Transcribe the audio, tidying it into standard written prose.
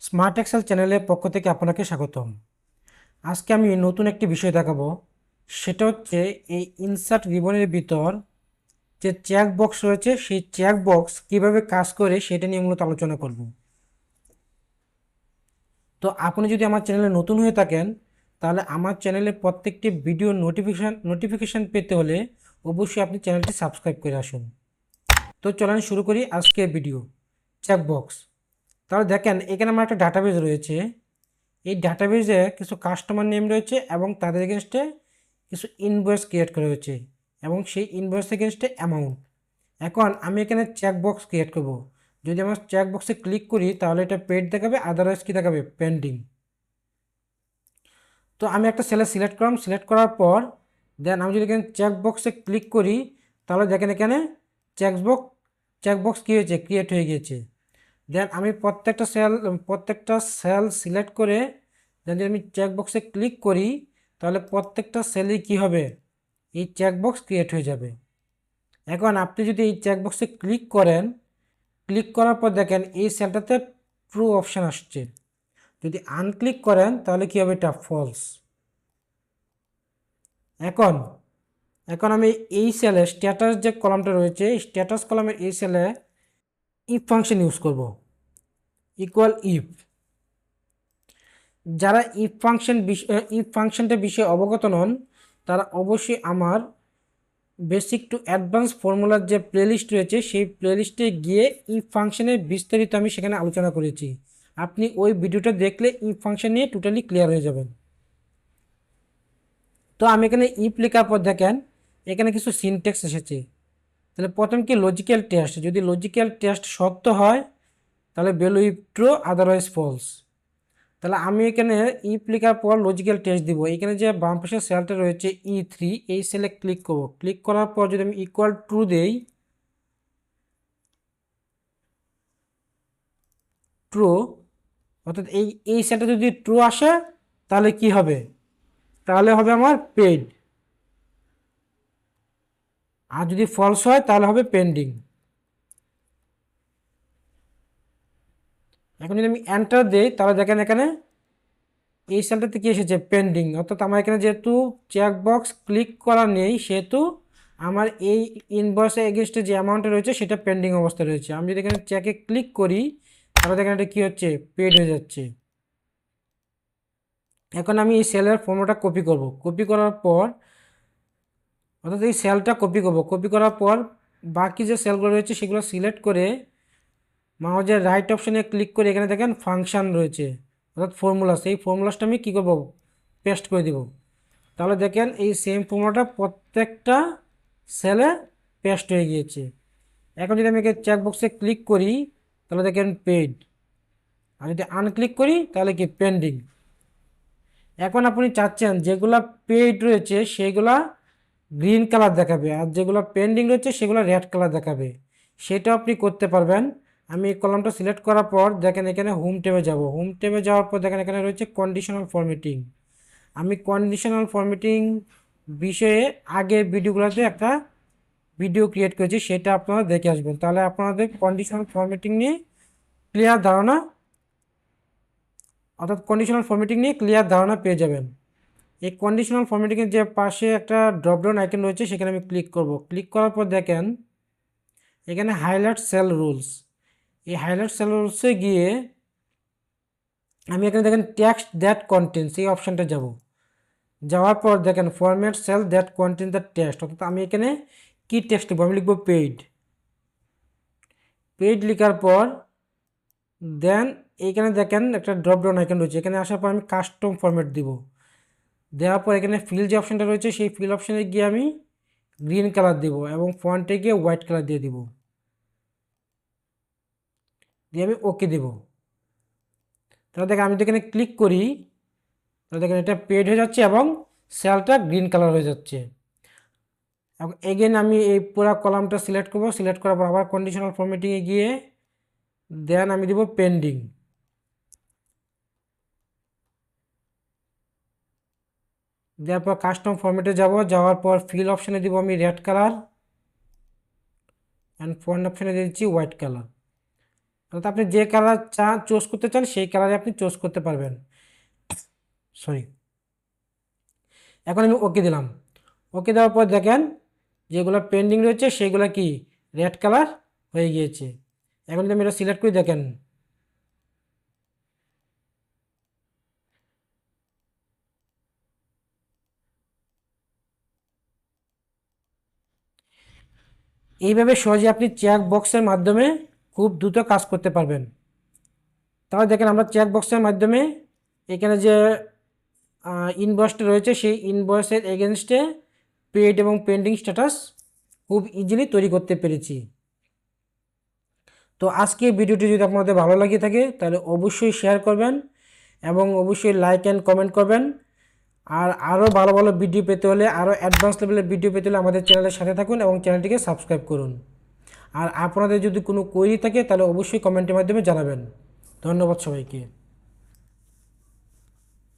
Smart Excel চ্যানেলের পক্ষ থেকে আপনাকে স্বাগতম। আজকে আমি নতুন একটি বিষয় দেখাবো, সেটা হচ্ছে এই ইনসার্ট রিবনের ভিতর যে চেক বক্স রয়েছে সেই চেক বক্স কীভাবে কাজ করে সেটা নিয়ে মূলত আলোচনা করব। তো আপনি যদি আমার চ্যানেলে নতুন হয়ে থাকেন তাহলে আমার চ্যানেলে প্রত্যেকটি ভিডিও নোটিফিকেশান পেতে হলে অবশ্যই আপনি চ্যানেলটি সাবস্ক্রাইব করে আসুন। তো চলেন শুরু করি আজকের ভিডিও। চেক বক্স, তাহলে দেখেন এখানে আমার একটা ডাটাবেজ রয়েছে। এই ডাটাবেজে কিছু কাস্টমার নেম রয়েছে এবং তাদের এগেনস্টে কিছু ইনভয়েস ক্রিয়েট করা হয়েছে এবং সেই ইনভয়েস এগেনস্টে অ্যামাউন্ট। এখন আমি এখানে চেকবক্স ক্রিয়েট করব। যদি আমার চেকবক্সে ক্লিক করি তাহলে এটা পেড দেখাবে, আদারওয়াইজ কী দেখাবে, পেন্ডিং। তো আমি একটা সেলে সিলেক্ট করলাম, সিলেক্ট করার পর দেন আমি যদি এখানে চেকবক্সে ক্লিক করি তাহলে দেখেন এখানে চেকবক্স কী হয়েছে, ক্রিয়েট হয়ে গিয়েছে। দেন আমি প্রত্যেকটা সেল সিলেক্ট করে দেন যদি আমি চেকবক্সে ক্লিক করি তাহলে প্রত্যেকটা সেলেই কী হবে, এই চেকবক্স ক্রিয়েট হয়ে যাবে। এখন আপনি যদি এই চেকবক্সে ক্লিক করেন, ক্লিক করার পর দেখেন এই সেলটাতে ট্রু অপশান আসছে। যদি আনক্লিক করেন তাহলে কী হবে, এটা ফলস। এখন এখন আমি এই সেলে স্ট্যাটাস যে কলামটা রয়েছে, স্ট্যাটাস কলামের এই সেলে ইফ ফাংশন ইউজ করব, ইকুয়াল ইফ। যারা ইফ ফাংশনটা বিষয়ে অবগত নন তারা অবশ্যই আমার বেসিক টু অ্যাডভান্স ফর্মুলার যে প্লেলিস্ট রয়েছে সেই প্লেলিস্টে গিয়ে ইফ ফাংশনের বিস্তারিত আমি সেখানে আলোচনা করেছি। আপনি ওই ভিডিওটা দেখলে ইফ ফাংশন নিয়ে টোটালি ক্লিয়ার হয়ে যাবেন। তো আমি এখানে ইফ লেখার পর দেখেন এখানে কিছু সিনট্যাক্স এসেছে। তাহলে প্রথম কি লজিক্যাল টেস্ট, যদি লজিক্যাল টেস্ট সত্য হয় তাহলে value if true, otherwise false. তাহলে আমি এখানে ইফ লেখার পর লজিক্যাল টেস্ট দিব। এখানে যে বাম পাশের সেলটা রয়েছে E3, এই সেলে ক্লিক করব। ক্লিক করার পর যদি আমি ইকুয়াল ট্রু দেই, ট্রু, অর্থাৎ এই সেলটা যদি ট্রু আসে তাহলে কি হবে, তাহলে হবে আমার পেইড, আর যদি ফলস হয় তাহলে হবে পেন্ডিং। এখন যদি আমি এন্টার দিই তাহলে দেখেন এখানে এই সেলটাতে কি এসেছে, পেন্ডিং। অর্থাৎ আমার এখানে যেহেতু চেকবক্স ক্লিক করা নেই সেহেতু আমার এই ইনভয়েসের এগেনস্টে যে অ্যামাউন্টটা রয়েছে সেটা পেন্ডিং অবস্থায় রয়েছে। আমি যদি এখানে চেকে ক্লিক করি তাহলে দেখেন এটা কী হচ্ছে, পেড হয়ে যাচ্ছে। এখন আমি এই সেলের ফর্মটা কপি করব। কপি করার পর অর্থাৎ এই সেলটা কপি করব। কপি করার পর বাকি যে সেলগুলো রয়েছে সেগুলো সিলেক্ট করে মাউসের রাইট অপশানে ক্লিক করে এখানে দেখেন ফাংশান রয়েছে অর্থাৎ ফর্মুলাস, এই ফর্মুলাসটা আমি কী করবো, পেস্ট করে দেব। তাহলে দেখেন এই সেম ফর্মুলাটা প্রত্যেকটা সেলে পেস্ট হয়ে গিয়েছে। এখন যদি আমি চেকবক্সে ক্লিক করি তাহলে দেখেন পেইড, আর যদি আনক্লিক করি তাহলে কি পেন্ডিং। এখন আপনি চাচ্ছেন যেগুলা পেইড রয়েছে সেগুলা গ্রিন কালার দেখাবে আর যেগুলো পেন্ডিং রয়েছে সেগুলো রেড কালার দেখাবে, সেটা আপনি করতে পারবেন। আমি এই কলামটা সিলেক্ট করার পর দেখেন এখানে হোম ট্যাবে যাব। হোম ট্যাবে যাওয়ার পর দেখেন এখানে রয়েছে কন্ডিশনাল ফরম্যাটিং। আমি কন্ডিশনাল ফরম্যাটিং বিষয়ে আগের ভিডিওগুলোতে একটা ভিডিও ক্রিয়েট করেছি, সেটা আপনারা দেখে আসবেন, তাহলে আপনাদের কন্ডিশনাল ফরম্যাটিং নিয়ে ক্লিয়ার ধারণা, অর্থাৎ কন্ডিশনাল ফরম্যাটিং নিয়ে ক্লিয়ার ধারণা পেয়ে যাবেন। এই কন্ডিশনাল ফরম্যাটিংয়ের যে পাশে একটা ড্রপডাউন আইকন রয়েছে সেখানে আমি ক্লিক করব। ক্লিক করার পর দেখেন এখানে হাইলাইট সেল রুলস, এই হাইলাইট সেল রুলসে গিয়ে আমি এখানে দেখেন টেক্সট দ্যাট কন্টেন্টস এই অপশানটা যাব। যাওয়ার পর দেখেন format sell that content the text, অর্থাৎ আমি এখানে কি টেক্সট লিখবো, আমি লিখবো পেইড। পেইড লেখার পর দেন এইখানে দেখেন একটা ড্রপডাউন আইকন রয়েছে, এখানে আসার পর আমি কাস্টম ফরম্যাট দিব। দেওয়ার পর এখানে ফিল যে অপশানটা রয়েছে সেই ফিল অপশানে গিয়ে আমি গ্রিন কালার দেব এবং ফন্টে গিয়ে হোয়াইট কালার দিয়ে দিব, দিয়ে আমি ওকে দেব। তাহলে দেখেন আমি এখানে ক্লিক করি তাহলে দেখেন এটা পেড হয়ে যাচ্ছে এবং সেলটা গ্রিন কালার হয়ে যাচ্ছে। এবং এগেন আমি এই পুরো কলামটা সিলেক্ট করব, সিলেক্ট করার পর আবার কন্ডিশনাল ফরম্যাটিংয়ে গিয়ে দেন আমি দিব পেন্ডিং। দেওয়ার পর কাস্টম ফরম্যাটে যাব, যাওয়ার পর ফিল অপশানে দিব আমি রেড কালার অ্যান্ড ফন্ট অপশানে দিচ্ছি হোয়াইট কালার। অর্থাৎ আপনি যে কালার চুজ করতে চান সেই কালারে আপনি চুজ করতে পারবেন। সরি, এখন আমি ওকে দিলাম। ওকে দেওয়ার পর দেখেন যেগুলো পেন্ডিং রয়েছে সেগুলো কি রেড কালার হয়ে গিয়েছে। এখন যদি আমি এটা সিলেক্ট করি দেখেন এইভাবে সহজে আপনি চেক বক্সের মাধ্যমে খুব দ্রুত কাজ করতে পারবেন। তাহলে দেখেন আমরা চেক বক্সের মাধ্যমে এখানে যে ইনভয়েসটা রয়েছে সেই ইনভয়েসের এগেনস্টে পেড এবং পেন্ডিং স্ট্যাটাস খুব ইজিলি তৈরি করতে পেরেছি। তো আজকে ভিডিওটি যদি আপনাদের ভালো লাগে থাকে তাহলে অবশ্যই শেয়ার করবেন এবং অবশ্যই লাইক অ্যান্ড কমেন্ট করবেন। আর আরও ভালো ভালো ভিডিও পেতে হলে, আরও অ্যাডভান্স লেভেলের ভিডিও পেতে হলে আমাদের চ্যানেলের সাথে থাকুন এবং চ্যানেলটিকে সাবস্ক্রাইব করুন। আর আপনাদের যদি কোনো কোয়েরি থাকে তাহলে অবশ্যই কমেন্টের মাধ্যমে জানাবেন। ধন্যবাদ সবাইকে।